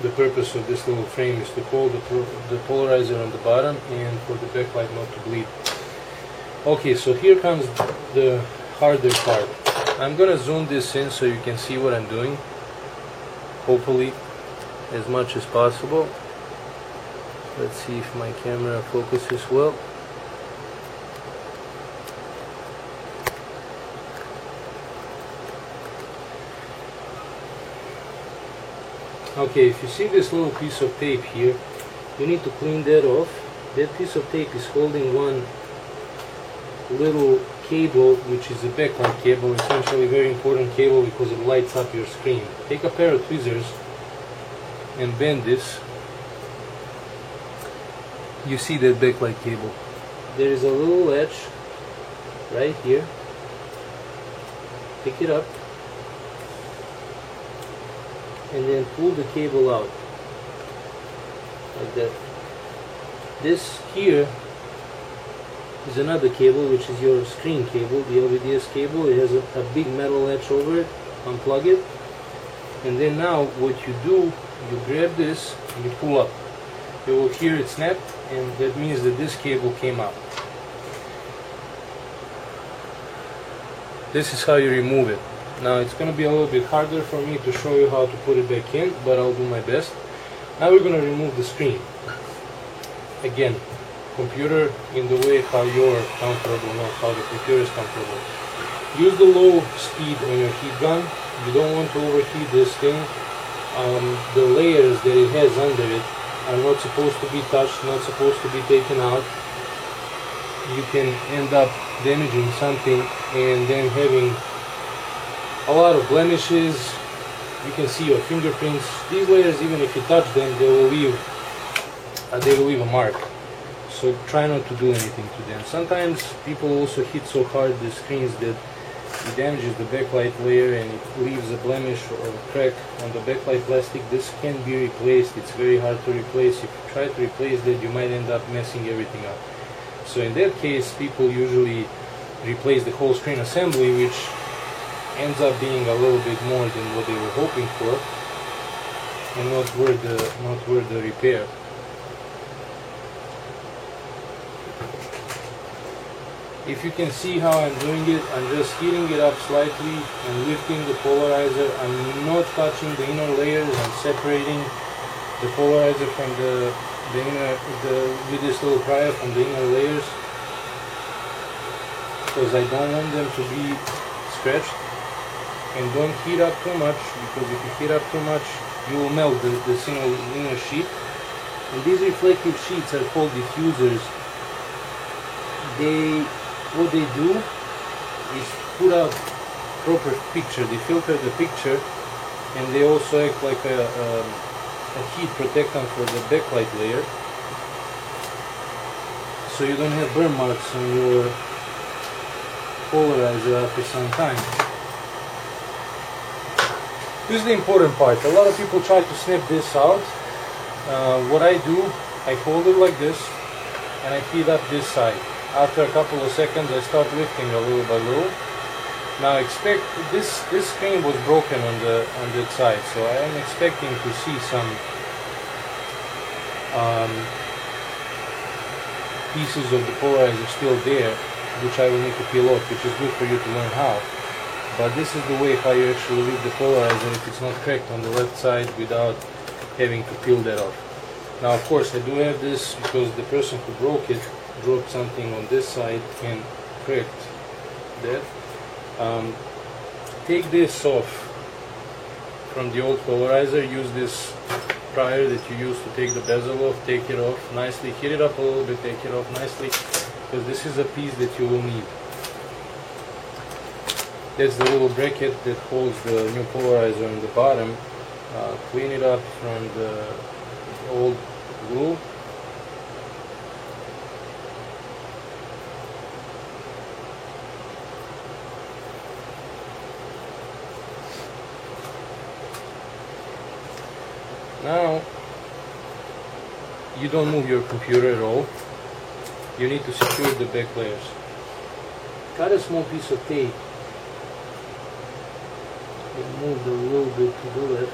the purpose of this little frame is to hold the polarizer on the bottom and for the backlight not to bleed. Okay, so here comes the harder part. I'm gonna zoom this in so you can see what I'm doing, hopefully as much as possible. Let's see if my camera focuses well. Okay, if you see this little piece of tape here, you need to clean that off. That piece of tape is holding one little cable, which is a backlight cable, essentially a very important cable because it lights up your screen. Take a pair of tweezers and bend this. You see that backlight cable. There is a little latch right here. Pick it up and then pull the cable out like that. This here is another cable, which is your screen cable, the LVDS cable. It has a big metal latch over it. Unplug it, and then now what you do, you grab this and you pull up. You will hear it snap, and that means that this cable came out. This is how you remove it. Now it's going to be a little bit harder for me to show you how to put it back in, but I'll do my best. Now we're going to remove the screen. Again, computer in the way how you're comfortable, not how the computer is comfortable. Use the low speed on your heat gun. You don't want to overheat this thing. The layers that it has under it are not supposed to be touched, not supposed to be taken out. You can end up damaging something and then having a lot of blemishes. You can see your fingerprints. These layers, even if you touch them, they will leave a mark. So try not to do anything to them. Sometimes people also hit so hard the screens that it damages the backlight layer and it leaves a blemish or a crack on the backlight plastic. This can be replaced. It's very hard to replace. If you try to replace that, you might end up messing everything up. So in that case, people usually replace the whole screen assembly, which ends up being a little bit more than what they were hoping for and not worth the repair. If you can see how I'm doing it, I'm just heating it up slightly and lifting the polarizer. I'm not touching the inner layers. I'm separating the polarizer from with this little prior from the inner layers because I don't want them to be scratched. And don't heat up too much, because if you heat up too much, you will melt the single inner sheet. And these reflective sheets are called diffusers. What they do is put out proper picture. They filter the picture, and they also act like a heat protectant for the backlight layer, so you don't have burn marks on your polarizer after some time. This is the important part. A lot of people try to snip this out. What I do, I hold it like this, and I heat up this side. After a couple of seconds, I start lifting a little by little. Now expect this screen was broken on that side, so I am expecting to see some pieces of the polarizer still there, which I will need to peel off, which is good for you to learn how. But this is the way how you actually leave the polarizer if it's not cracked on the left side without having to peel that off. Now of course I do have this because the person who broke it dropped something on this side and cracked that. Take this off from the old polarizer. Use this prior that you used to take the bezel off. Take it off nicely, heat it up a little bit, take it off nicely, because this is a piece that you will need. That's the little bracket that holds the new polarizer on the bottom. Clean it up from the old glue. Now, you don't move your computer at all. You need to secure the back layers. Cut a small piece of tape and move a little bit to the left.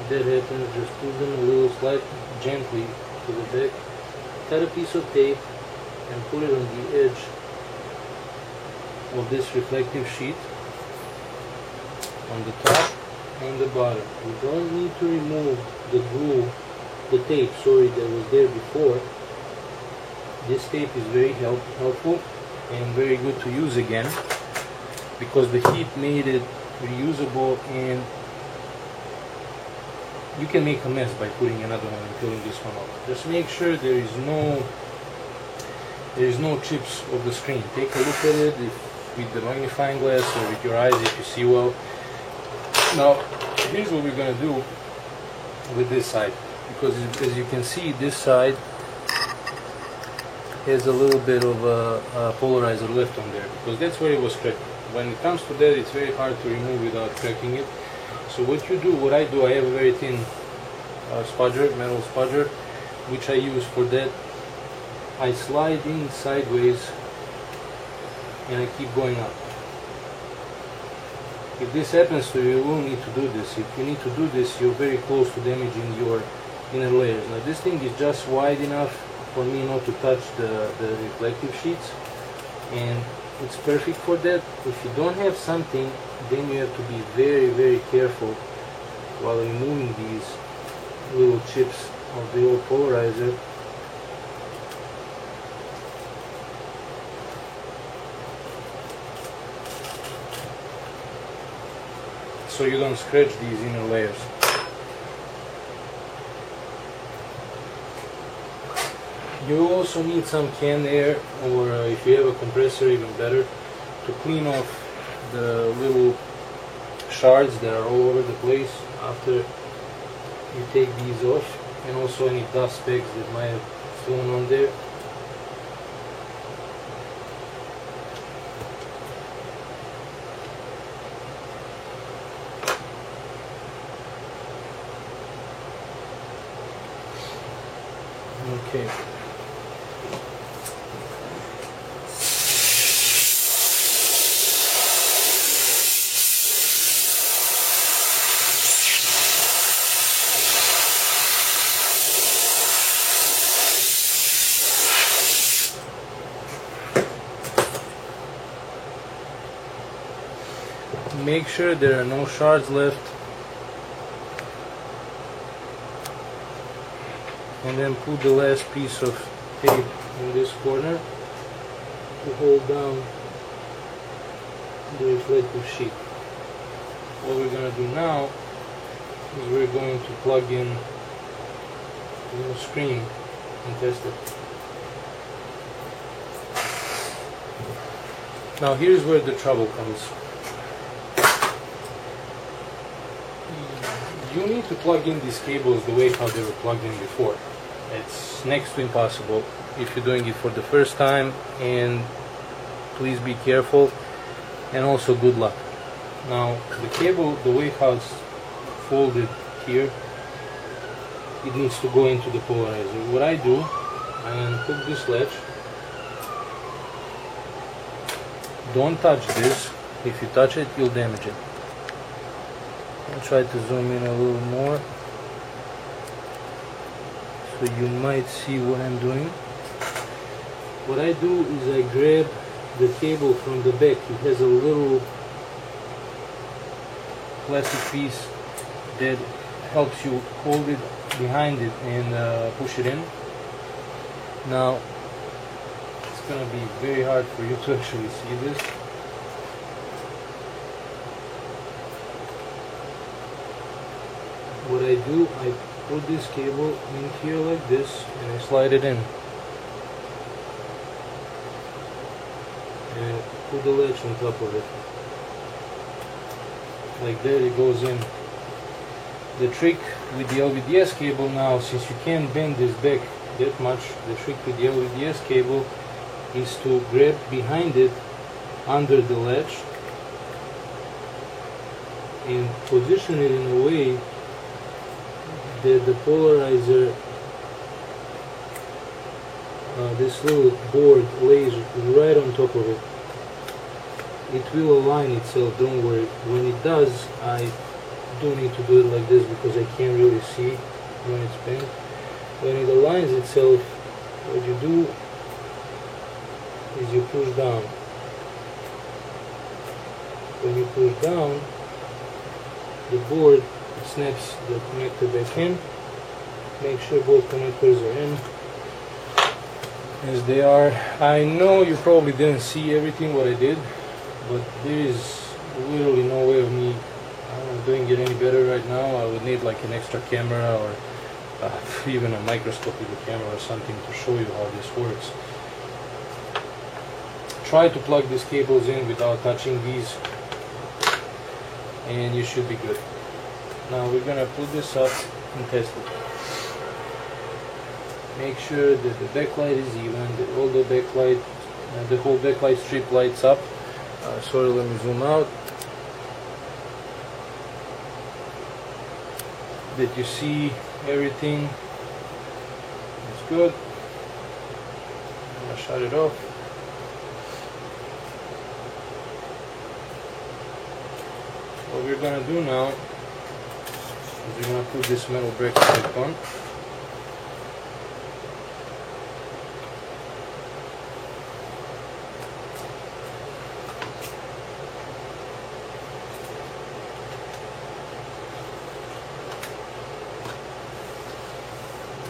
If that happens, just pull them a little slight gently to the back. Cut a piece of tape and put it on the edge of this reflective sheet on the top and the bottom. You don't need to remove the glue, the tape, sorry, that was there before. This tape is very helpful and very good to use again because the heat made it reusable, and you can make a mess by putting another one and peeling this one off. Just make sure there is no chips of the screen. Take a look at it with the magnifying glass or with your eyes if you see well. Now here's what we're going to do with this side, because as you can see, this side has a little bit of a polarizer left on there because that's where it was cracked. When it comes to that, it's very hard to remove without cracking it. So what I do, I have a very thin spudger, metal spudger, which I use for that. I slide in sideways and I keep going up. If this happens to you, you will need to do this. If you need to do this, you're very close to damaging your inner layers. Now this thing is just wide enough for me not to touch the reflective sheets, and it's perfect for that. If you don't have something, then you have to be very, very careful while removing these little chips of the old polarizer. So you don't scratch these inner layers. You also need some canned air, or if you have a compressor, even better, to clean off the little shards that are all over the place after you take these off, and also any dust specks that might have flown on there. Okay. Make sure there are no shards left, and then put the last piece of tape in this corner to hold down the reflective sheet. What we're going to do now is we're going to plug in the screen and test it. Now here's where the trouble comes. You need to plug in these cables the way how they were plugged in before. It's next to impossible if you're doing it for the first time, and please be careful, and also good luck. Now the cable, the way how it's folded here, it needs to go into the polarizer. What I do, I unhook this latch. Don't touch this. If you touch it, you'll damage it. I'll try to zoom in a little more so you might see what I'm doing. What I do is I grab the cable from the back. It has a little plastic piece that helps you hold it behind it and push it in. Now it's gonna be very hard for you to actually see this. What I do, I put this cable in here like this and I slide it in. And put the latch on top of it. Like that, it goes in. The trick with the LVDS cable now, since you can't bend this back that much, the trick with the LVDS cable is to grab behind it under the latch and position it in a way that the polarizer, this little board lays right on top of it. It will align itself, don't worry. When it does, I do need to do it like this because I can't really see when it's bent. When it aligns itself, what you do is you push down. When you push down, the board snaps the connector back in. Make sure both connectors are in as they are. I know you probably didn't see everything what I did, but there is literally no way of me doing it any better right now. I would need like an extra camera or even a microscope with a camera or something to show you how this works. Try to plug these cables in without touching these and you should be good. Now we're gonna put this up and test it. Make sure that the backlight is even, that all the backlight, the whole backlight strip lights up. Sorry, let me zoom out. That you see everything is good. I'm gonna shut it off. What we're gonna do now is we're gonna put this metal bracket back on.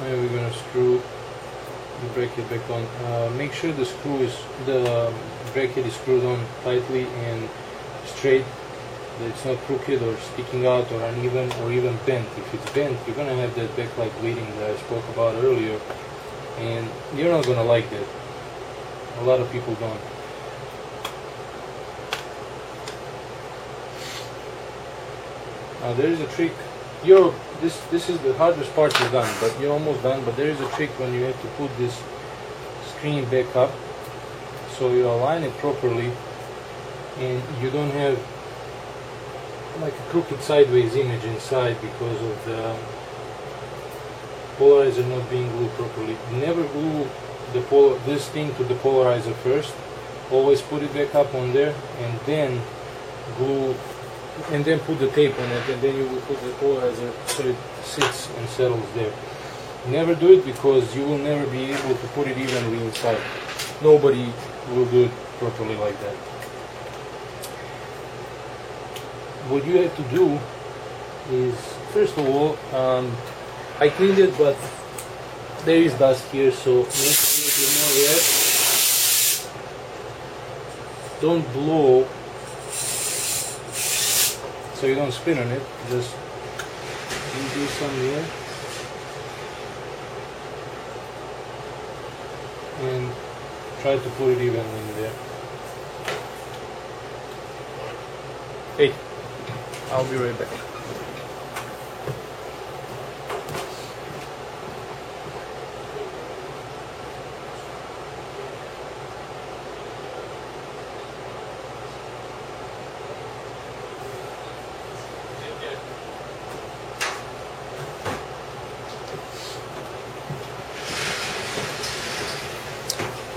And we're gonna screw the bracket back on. Make sure the bracket is screwed on tightly and straight, that it's not crooked or sticking out or uneven or even bent. If it's bent, you're gonna have that backlight bleeding that I spoke about earlier, and you're not gonna like that. A lot of people don't. Now there is a trick. This is the hardest part is done, but you're almost done. But there is a trick when you have to put this screen back up, so you align it properly, and you don't have like a crooked sideways image inside because of the polarizer not being glued properly. Never glue this thing to the polarizer first. Always put it back up on there, and then glue. And then put the tape on it, and then you will put the polarizer so it sits and settles there. Never do it because you will never be able to put it evenly inside. Nobody will do it properly like that. What you have to do is, first of all, I cleaned it, but there is dust here, so make sure you're more red. Don't blow so you don't spin on it. Just do some here and try to put it evenly in there. Hey, I'll be right back.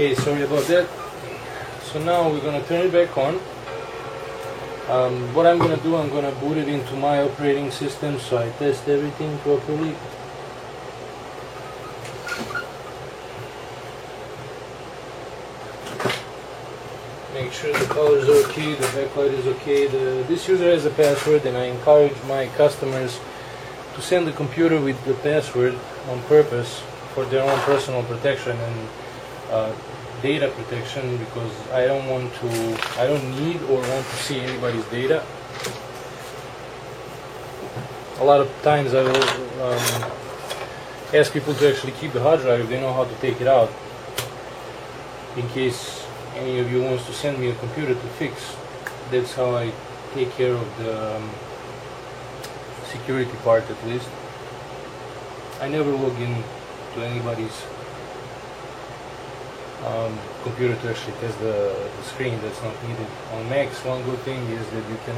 Okay, sorry about that. So now we're going to turn it back on. What I'm going to do, I'm going to boot it into my operating system so I test everything properly. Make sure the colors are okay, the backlight is okay. This user has a password, and I encourage my customers to send the computer with the password on purpose for their own personal protection and data protection, because I don't need or want to see anybody's data. A lot of times I will ask people to actually keep the hard drive if they know how to take it out, in case any of you wants to send me a computer to fix. That's how I take care of the security part, at least. I never log in to anybody's computer to actually test the screen. That's not needed. On Macs, one good thing is that you can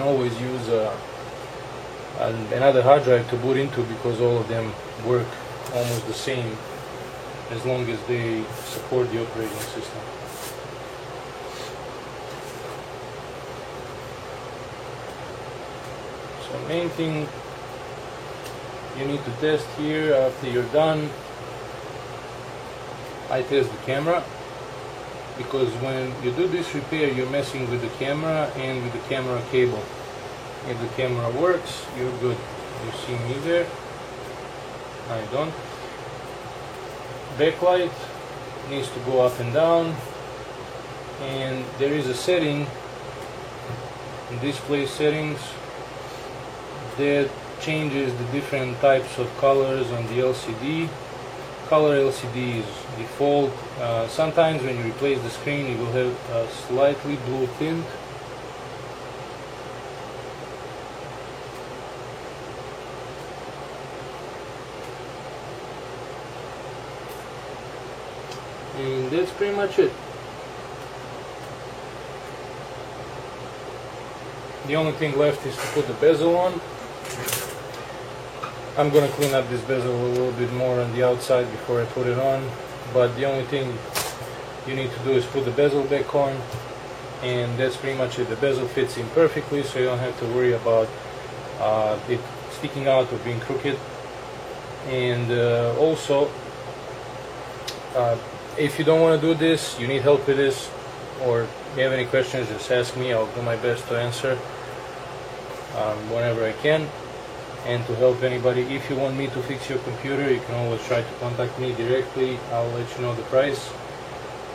always use another hard drive to boot into, because all of them work almost the same as long as they support the operating system. So main thing you need to test here after you're done, I test the camera, because when you do this repair you're messing with the camera and with the camera cable. If the camera works, you're good. You see me there? I don't. Backlight needs to go up and down, and there is a setting, display settings, that changes the different types of colors on the LCD. Color LCD is default. Sometimes when you replace the screen it will have a slightly blue tint. And that's pretty much it. The only thing left is to put the bezel on. I'm gonna clean up this bezel a little bit more on the outside before I put it on, but the only thing you need to do is put the bezel back on, and that's pretty much it. The bezel fits in perfectly, so you don't have to worry about it sticking out or being crooked. And also, if you don't want to do this, you need help with this, or if you have any questions, just ask me. I'll do my best to answer whenever I can, and to help anybody. If you want me to fix your computer, you can always try to contact me directly. I'll let you know the price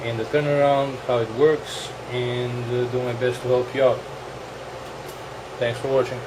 and the turnaround, how it works, and do my best to help you out. Thanks for watching.